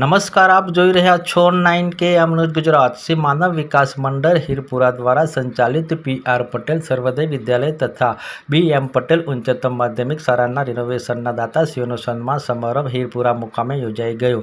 નમસ્કાર, આપ જોઈ રહ્યા છો 9K ન્યૂઝ ગુજરાત। શ્રી માનવ વિકાસ મંડળ હીરપુરા દ્વારા સંચાલિત PR પટેલ સર્વોદય વિદ્યાલય તથા BM પટેલ ઉચ્ચતમ માધ્યમિક શાળાના રિનોવેશનના દાતાશ્રીઓનો સન્માન સમારંભ હીરપુરા મુકામે યોજાઈ ગયો।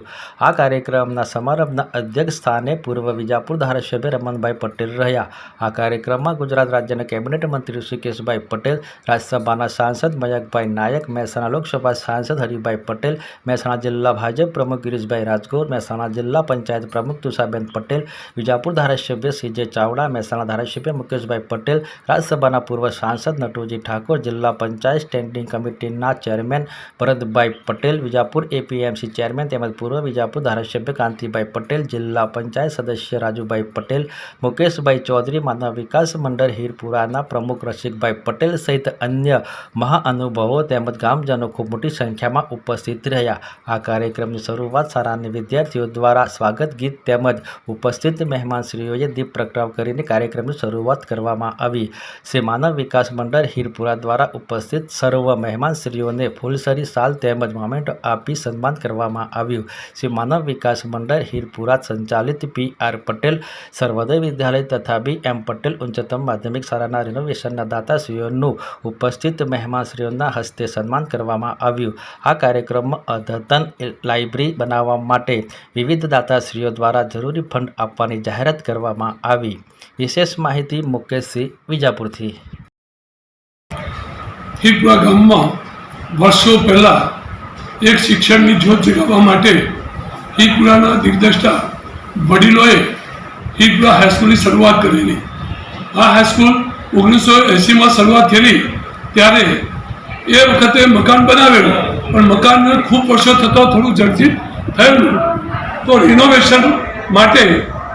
આ કાર્યક્રમના સમારંભના અધ્યક્ષ સ્થાને પૂર્વ વિજાપુર ધારાસભ્ય રમણભાઈ પટેલ રહ્યા। આ કાર્યક્રમમાં ગુજરાત રાજ્યના કેબિનેટ મંત્રી ઋષિકેશભાઈ પટેલ, રાજ્યસભાના સાંસદ મયંકભાઈ નાયક, મહેસાણા લોકસભા સાંસદ હરિભાઈ પટેલ, મહેસાણા જિલ્લા ભાજપ પ્રમુખ ગિરીશભાઈ રાજગોર, મહેસાણા જિલ્લા પંચાયત પ્રમુખ તુષાબેન પટેલ, વિજાપુર ધારાસભ્ય CJ ચાવડા, મહેસાણા ધારાસભ્ય મુકેશભાઈ પટેલ, રાજ્યસભાના પૂર્વ સાંસદ નટુજી ઠાકોર, જિલ્લા પંચાયત સ્ટેન્ડિંગ કમિટીના chairman Bharatbhai Patel, Vijapur APMC chairman તેમજ પૂર્વ વિજાપુર ધારાસભ્ય કાંતિભાઈ પટેલ, જિલ્લા પંચાયત સદસ્ય રાજુભાઈ પટેલ, મુકેશભાઈ ચૌધરી, માનવ વિકાસ મંડળ હીરપુરાના પ્રમુખ રસિકભાઈ પટેલ સહિત અન્ય મહાનુભાવો તેમજ ગામજનો ખૂબ મોટી સંખ્યામાં ઉપસ્થિત રહ્યા। આ કાર્યક્રમની શરૂઆત શાળાની વિદ્યાર્થીઓ દ્વારા સ્વાગત ગીત તેમજ ઉપસ્થિત મહેમાનશ્રીઓએ દીપ પ્રગટાવ કરીને કાર્યક્રમની શરૂઆત કરવામાં આવી। શ્રી માનવ વિકાસ મંડળ હીરપુરા દ્વારા ઉપસ્થિત સર્વ મહેમાનશ્રીઓને ફૂલસરી શાલ તેમજ મોમેન્ટો આપી સન્માન કરવામાં આવ્યું। શ્રી માનવ વિકાસ મંડળ હીરપુરા સંચાલિત PR પટેલ સર્વોદય વિદ્યાલય તથા BM પટેલ ઉચ્ચતમ માધ્યમિક શાળાના રિનોવેશનના દાતાશ્રીઓનું ઉપસ્થિત મહેમાનશ્રીઓના હસ્તે સન્માન કરવામાં આવ્યું। આ કાર્યક્રમમાં અદ્યતન લાઇબ્રેરી બનાવવા માટે વિવિધ દાતાશ્રીઓ દ્વારા જરૂરી ફંડ આપવાની જાહેરાત કરવામાં આવી। વિશેષ માહિતી મુકેશસિંહ વિજાપુરથી। હીરપુરા ગામમાં વર્ષો પહેલા એક શિક્ષણની જ્યોત જગાવવા માટે હીરપુરાના દિગ્દર્શક વડીલોએ હીરપુરા હાઈસ્કૂલની શરૂઆત કરેલી। આ હાઈસ્કૂલ 1980માં શરૂઆત થયેલી ત્યારે એ વખતે મકાન બનાવેલું, પણ મકાનને ખૂબ વર્ષો થતો થોડું જર્જરિત થયેલું, તો રિનોવેશન માટે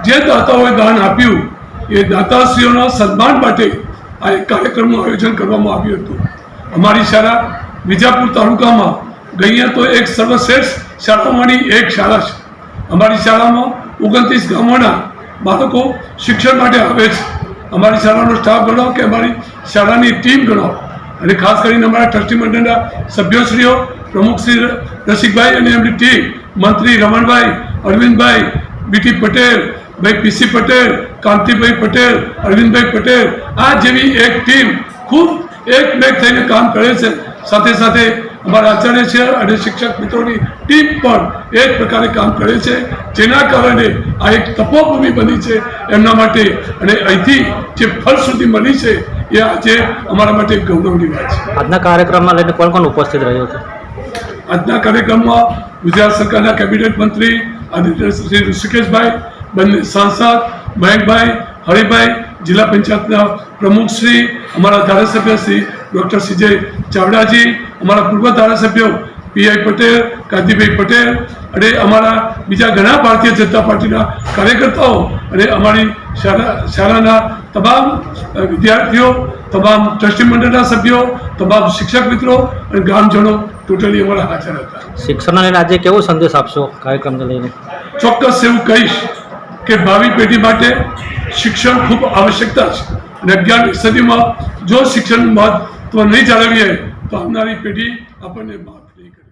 જે દાતાઓએ દાન આપ્યું એ દાતાશ્રીઓના સન્માન માટે આ એક કાર્યક્રમનું આયોજન કરવામાં આવ્યું હતું। અમારી શાળા વિજાપુર તાલુકામાં ગઈએ તો એક સર્વશ્રેષ્ઠ શાળાઓમાંની એક શાળા છે। અમારી શાળામાં 29 ગામોના બાળકો શિક્ષણ માટે આવે છે। અમારી શાળાનો સ્ટાફ ગણો કે અમારી શાળાની ટીમ ગણો, અને ખાસ કરીને અમારા ટ્રસ્ટી મંડળના સભ્યશ્રીઓ, પ્રમુખ શ્રી રસિકભાઈ અને એમની ટીમ, મંત્રી રમણભાઈ, અરવિંદભાઈ, BT પટેલ, ભાઈ PC પટેલ, કાંતિભાઈ પટેલ, અરવિંદભાઈ પટેલ, આ જેવી એક ટીમ ખૂબ એકમેક થઈને કામ કરે છે। સાથે સાથે અમારા આચાર્ય છે અને શિક્ષક મિત્રોની ટીમ પણ એ જ પ્રકારે કામ કરે છે, જેના કારણે આ એક તપોભૂમિ બની છે એમના માટે, અને અહીંથી જે ફળશ્રુતિ મળી છે એ આજે અમારા માટે ગૌરવની વાત છે। આજના કાર્યક્રમમાં લઈને કોણ કોણ ઉપસ્થિત રહ્યો છે? આજના કાર્યક્રમમાં ગુજરાત સરકારના કેબિનેટ મંત્રી શ્રી ઋષિકેશભાઈ, બંને સાંસદ મયંકભાઈ, હરિભાઈ, જિલ્લા પંચાયતના પ્રમુખશ્રી, અમારા ધારાસભ્ય શ્રી ડૉક્ટર CJ ચાવડાજી, અમારા પૂર્વ ધારાસભ્યો PI પટેલ, કાંતિભાઈ પટેલ, અને અમારા બીજા ઘણા ભારતીય જનતા પાર્ટીના કાર્યકર્તાઓ, અને અમારી શાળાના તમામ વિદ્યાર્થીઓ, તમામ ટ્રસ્ટી મંડળના સભ્યો, તમામ શિક્ષક મિત્રો અને ગ્રામજનો ટોટલી અમારા હાજર હતા। શિક્ષણને લઈને આજે કેવો સંદેશ આપશો કાર્યક્રમને લઈને? ચોક્કસ એવું કહીશ કે ભાવિ પેઢી માટે શિક્ષણ ખૂબ આવશ્યકતા છે, અને 11મી સદીમાં જો શિક્ષણનું મહત્વ નહીં જાળવીએ તો આવનારી પેઢી આપણને માફ નહીં કરે।